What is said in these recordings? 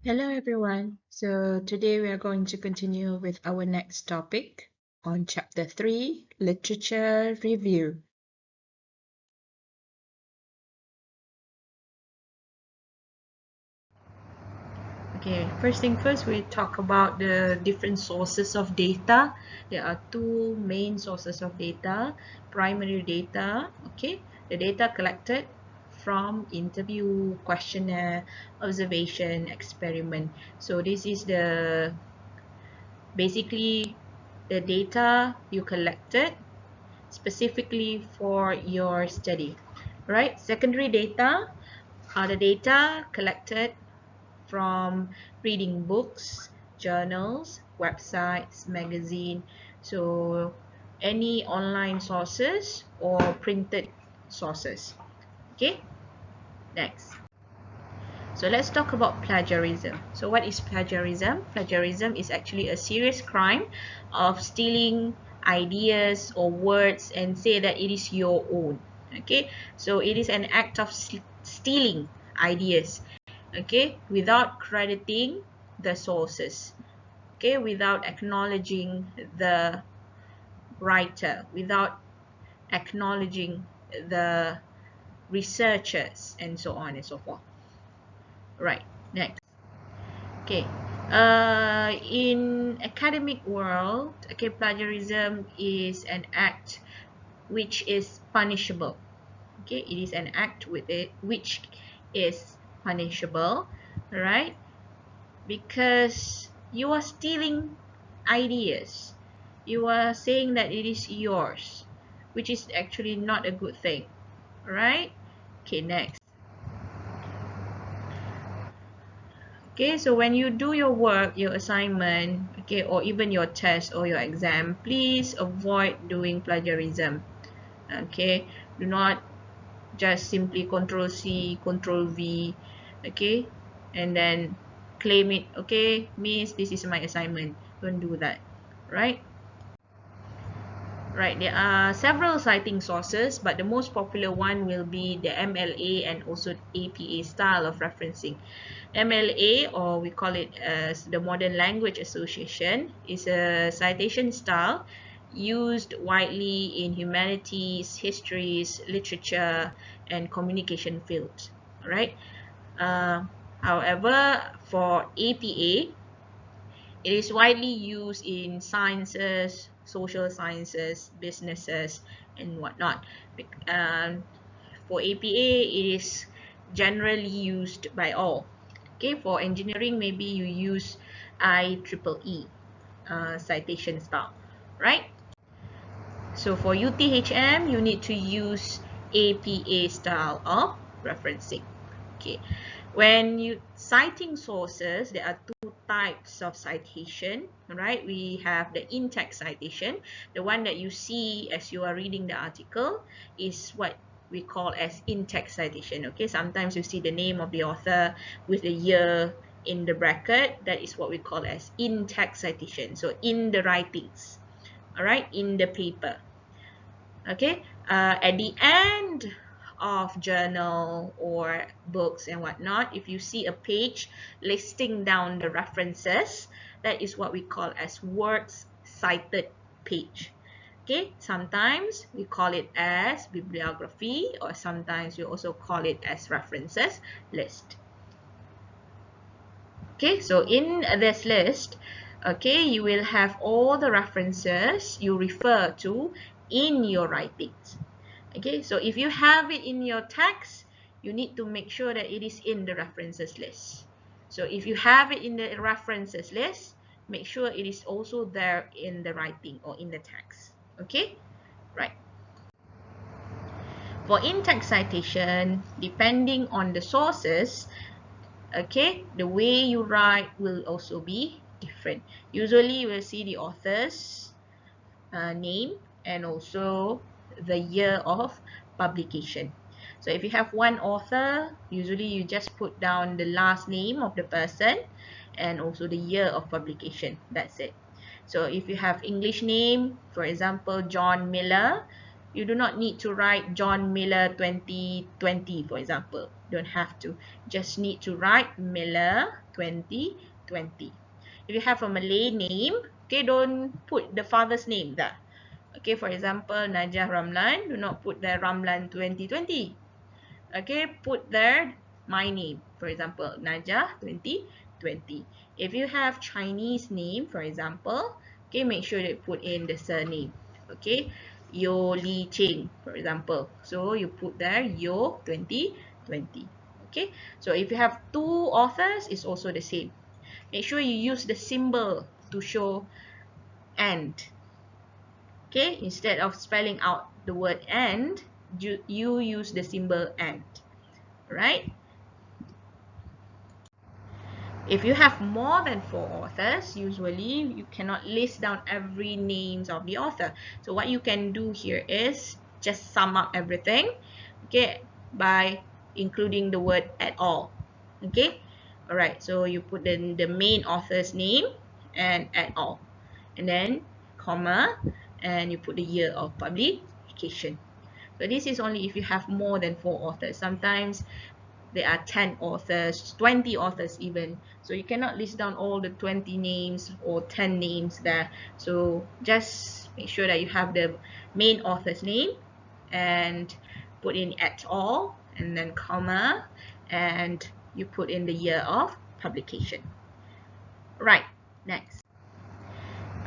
Hello everyone. So today we are going to continue with our next topic on chapter 3, Literature Review. Okay, first thing first, we talk about the different sources of data. There are two main sources of data. Primary data, okay, the data collected from interview, questionnaire, observation, experiment. So this is basically the data you collected specifically for your study, right? Secondary data are the data collected from reading books, journals, websites, magazine, so any online sources or printed sources. Okay, next. So let's talk about plagiarism. So what is plagiarism? Plagiarism is actually a serious crime of stealing ideas or words and say that it is your own. Okay, so it is an act of stealing ideas, okay, without crediting the sources, okay, without acknowledging the writer, without acknowledging the researchers, and so on and so forth. Right, next. Okay, in academic world, okay, plagiarism is an act which is punishable. Okay, it is an act with it which is punishable, right? Because you are stealing ideas. You are saying that it is yours, which is actually not a good thing, right? Okay, next. Okay, so when you do your work, your assignment, okay, or even your test or your exam, please avoid doing plagiarism. Okay, do not just simply Control C, Control V, okay, and then claim it, okay, Miss, this is my assignment. Don't do that, right? Right, there are several citing sources, but the most popular one will be the MLA and also APA style of referencing. MLA, or we call it as the Modern Language Association, is a citation style used widely in humanities, histories, literature, and communication fields. Right? Uh, However, for APA, it is widely used in sciences, social sciences, businesses, and whatnot. For APA, it is generally used by all. Okay, for engineering, maybe you use IEEE citation style, right? So for UTHM, you need to use APA style of referencing. Okay, when you citing sources, there are two types of citation, right? We have the in-text citation. The one that you see as you are reading the article is what we call as in-text citation. Okay, sometimes you see the name of the author with the year in the bracket. That is what we call as in-text citation. So in the writings, all right, in the paper. Okay, at the end of journal or books and whatnot, if you see a page listing down the references, that is what we call as works cited page. Okay, sometimes we call it as bibliography, or sometimes we also call it as references list. Okay, so in this list, okay, you will have all the references you refer to in your writings. Okay, so if you have it in your text, you need to make sure that it is in the references list. So if you have it in the references list, make sure it is also there in the writing or in the text. Okay, right. For in-text citation, depending on the sources, okay, the way you write will also be different. Usually you will see the author's name and also the year of publication. So if you have one author, usually you just put down the last name of the person and also the year of publication. That's it. So if you have English name, for example, John Miller, you do not need to write John Miller 2020, for example. Don't have to. Just need to write Miller 2020. If you have a Malay name, okay, don't put the father's name there. Okay, for example, Najah Ramlan, do not put the Ramlan 2020. Okay, put there my name, for example, Najah 2020. If you have Chinese name, for example, okay, make sure you put in the surname. Okay, Yo Li Ching, for example. So you put there Yo 2020. Okay, so if you have two authors, it's also the same. Make sure you use the symbol to show and. Okay, instead of spelling out the word and, you use the symbol and. Right? If you have more than 4 authors, usually you cannot list down every names of the author. So what you can do here is just sum up everything, okay, by including the word at all. Okay, all right. So you put in the main author's name and at all, and then comma, and you put the year of publication. So this is only if you have more than 4 authors. Sometimes there are 10 authors, 20 authors even. So you cannot list down all the 20 names or 10 names there. So just make sure that you have the main author's name and put in at all and then comma and you put in the year of publication. Right, next.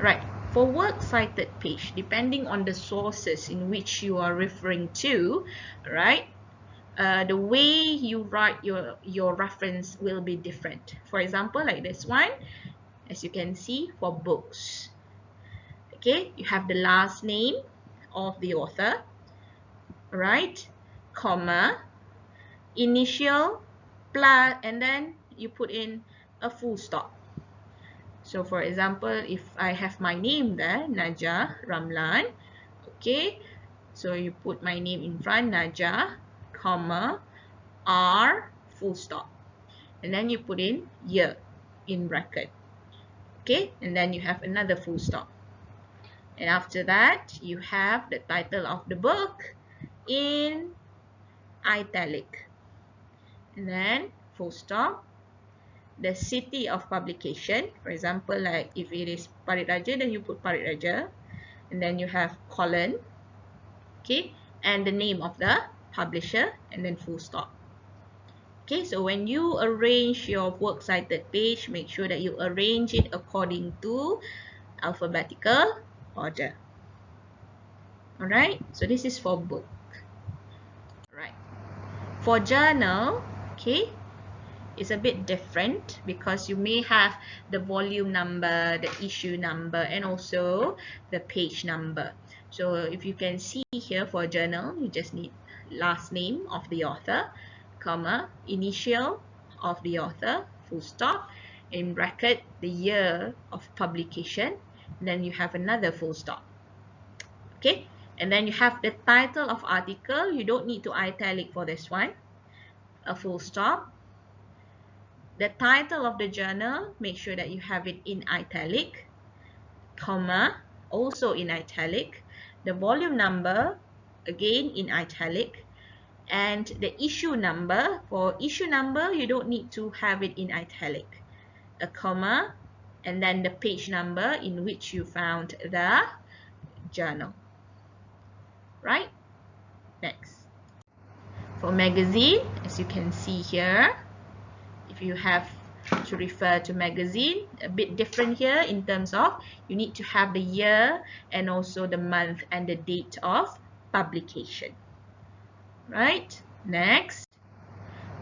Right, for works cited page, depending on the sources in which you are referring to, right, the way you write your reference will be different. For example, like this one, as you can see, for books. Okay, you have the last name of the author, right, comma, initial, plus, and then you put in a full stop. So for example, if I have my name there, Najah Ramlan, okay, so you put my name in front, Najah, comma, R, full stop. And then you put in year in bracket. Okay, and then you have another full stop. And after that, you have the title of the book in italic. And then full stop. The city of publication, for example, like if it is Parit Raja, then you put Parit Raja. And then you have colon, okay, and the name of the publisher, and then full stop. Okay, so when you arrange your works cited page, make sure that you arrange it according to alphabetical order. Alright, so this is for book. Right. For journal, okay, it's a bit different because you may have the volume number, the issue number, and also the page number. So if you can see here for journal, you just need last name of the author, comma, initial of the author, full stop, in bracket, the year of publication, and then you have another full stop. Okay, and then you have the title of article. You don't need to italic for this one, a full stop. The title of the journal, make sure that you have it in italic, comma, also in italic. The volume number, again in italic. And the issue number, for issue number, you don't need to have it in italic. A comma, and then the page number in which you found the journal. Right? Next. For magazine, as you can see here, if you have to refer to magazine, a bit different here in terms of you need to have the year and also the month and the date of publication. Right? Next.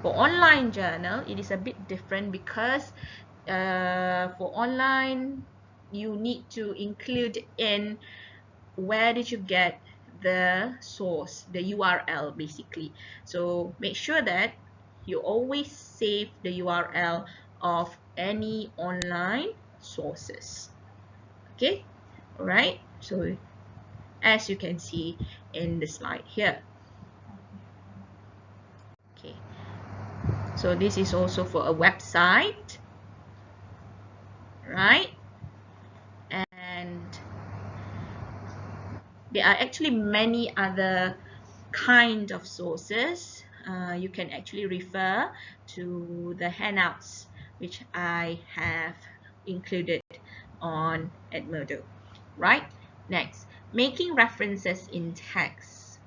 For online journal, it is a bit different because for online, you need to include in where did you get the source, the URL basically. So make sure that you always save the URL of any online sources. Okay, all right. So as you can see in the slide here. Okay, so this is also for a website, right? And there are actually many other kind of sources you can actually refer to the handouts which I have included on Edmodo. Right? Next, making references in text.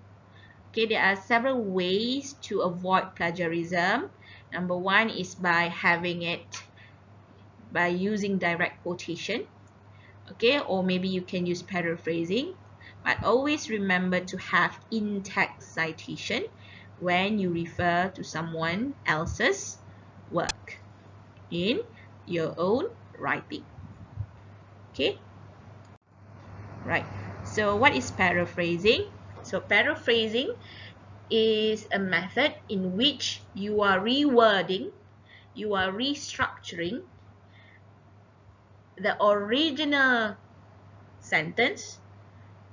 Okay, there are several ways to avoid plagiarism. Number one is by having it by using direct quotation. Okay, or maybe you can use paraphrasing, but always remember to have in-text citation when you refer to someone else's work in your own writing. Okay, right. So what is paraphrasing? So paraphrasing is a method in which you are rewording, you are restructuring the original sentence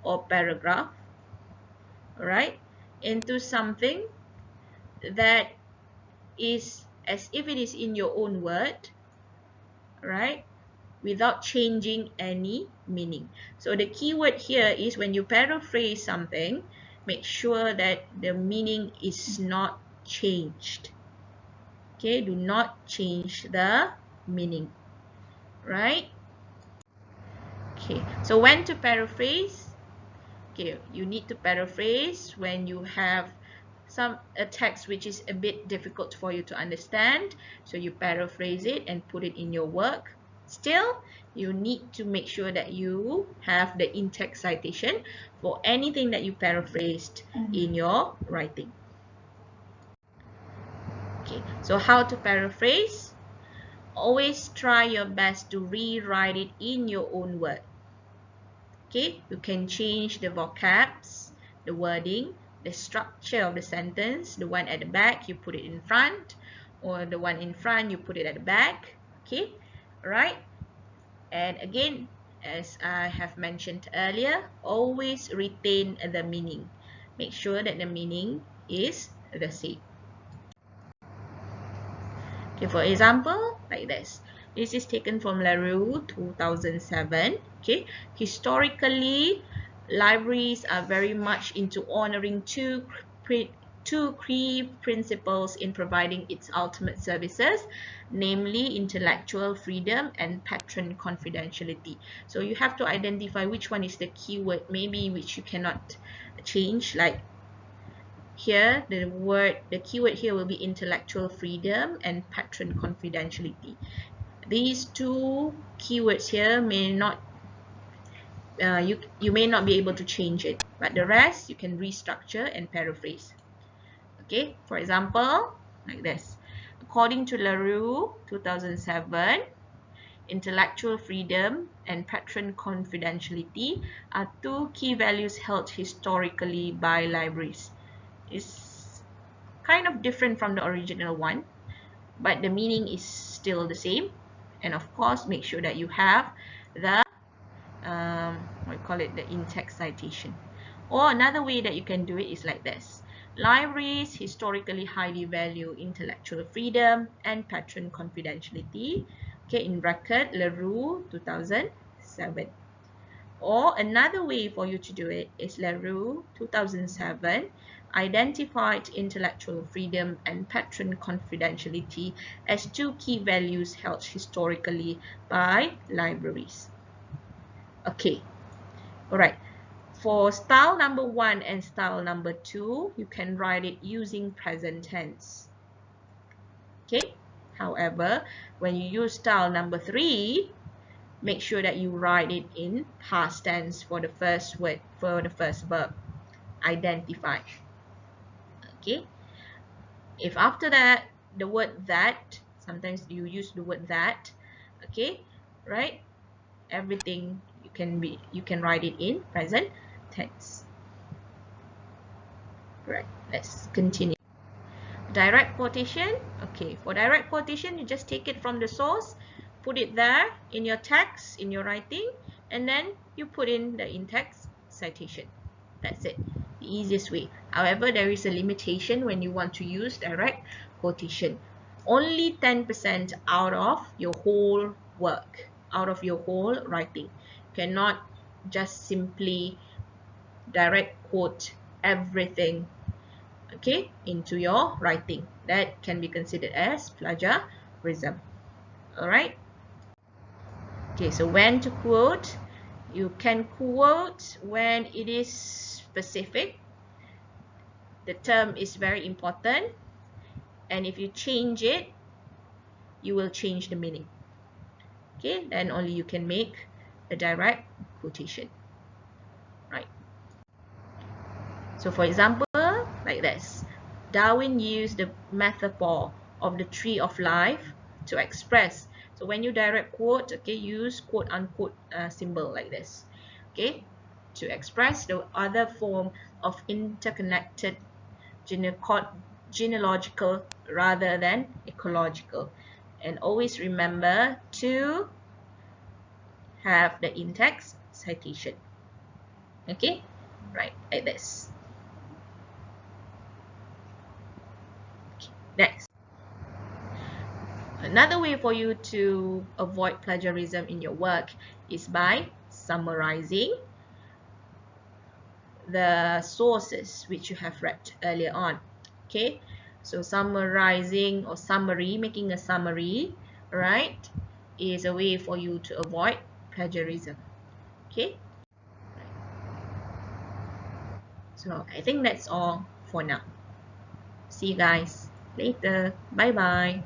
or paragraph, right, into something that is as if it is in your own word, right, without changing any meaning. So the key word here is when you paraphrase something, make sure that the meaning is not changed. Okay, do not change the meaning, right? Okay, so when to paraphrase? Okay, you need to paraphrase when you have a text which is a bit difficult for you to understand, so you paraphrase it and put it in your work. Still, you need to make sure that you have the in-text citation for anything that you paraphrased in your writing. Okay, so how to paraphrase? Always try your best to rewrite it in your own word. Okay, you can change the vocabs, the wording, the structure of the sentence. The one at the back, you put it in front, or the one in front, you put it at the back. Okay, right? And again, as I have mentioned earlier, always retain the meaning. Make sure that the meaning is the same. Okay, for example, like this. This is taken from LaRue 2007. Okay, historically, libraries are very much into honoring two key principles in providing its ultimate services, namely intellectual freedom and patron confidentiality. So you have to identify which one is the keyword, maybe which you cannot change, like here, the keyword here will be intellectual freedom and patron confidentiality. These two keywords here may not, you may not be able to change it, but the rest you can restructure and paraphrase. Okay, for example, like this. According to LaRue 2007, intellectual freedom and patron confidentiality are two key values held historically by libraries. It's kind of different from the original one, but the meaning is still the same. And of course, make sure that you have the what we call it, the in-text citation. Or another way that you can do it is like this. Libraries historically highly value intellectual freedom and patron confidentiality. Okay, in bracket LaRue 2007. Or another way for you to do it is LaRue 2007 identified intellectual freedom and patron confidentiality as two key values held historically by libraries. Okay, all right. For style number 1 and style number 2, you can write it using present tense. Okay, however, when you use style number 3, make sure that you write it in past tense for the first word, for the first verb, identify. Okay, if after that the word that, sometimes you use the word that, okay, right, everything you can write it in present tense. Right, let's continue. Direct quotation. Okay, for direct quotation, you just take it from the source, put it there in your text, in your writing, and then you put in the in-text citation. That's it, the easiest way. However, there is a limitation when you want to use direct quotation. Only 10% out of your whole work, out of your whole writing. You cannot just simply direct quote everything. okay, into your writing. That can be considered as plagiarism. All right. Okay, so when to quote? You can quote when it is specific. The term is very important, and if you change it, you will change the meaning. Okay, then only you can make a direct quotation. Right. So for example, like this. Darwin used the metaphor of the tree of life to express. So when you direct quote, okay, use quote unquote symbol like this, okay, to express the other form of interconnected genealogical rather than ecological. And always remember to have the in-text citation. Okay, right, like this. Okay. Next. Another way for you to avoid plagiarism in your work is by summarizing the sources which you have read earlier on. Okay, so summarizing or summary, making a summary, right, is a way for you to avoid plagiarism. Okay, so I think that's all for now. See you guys later. Bye bye.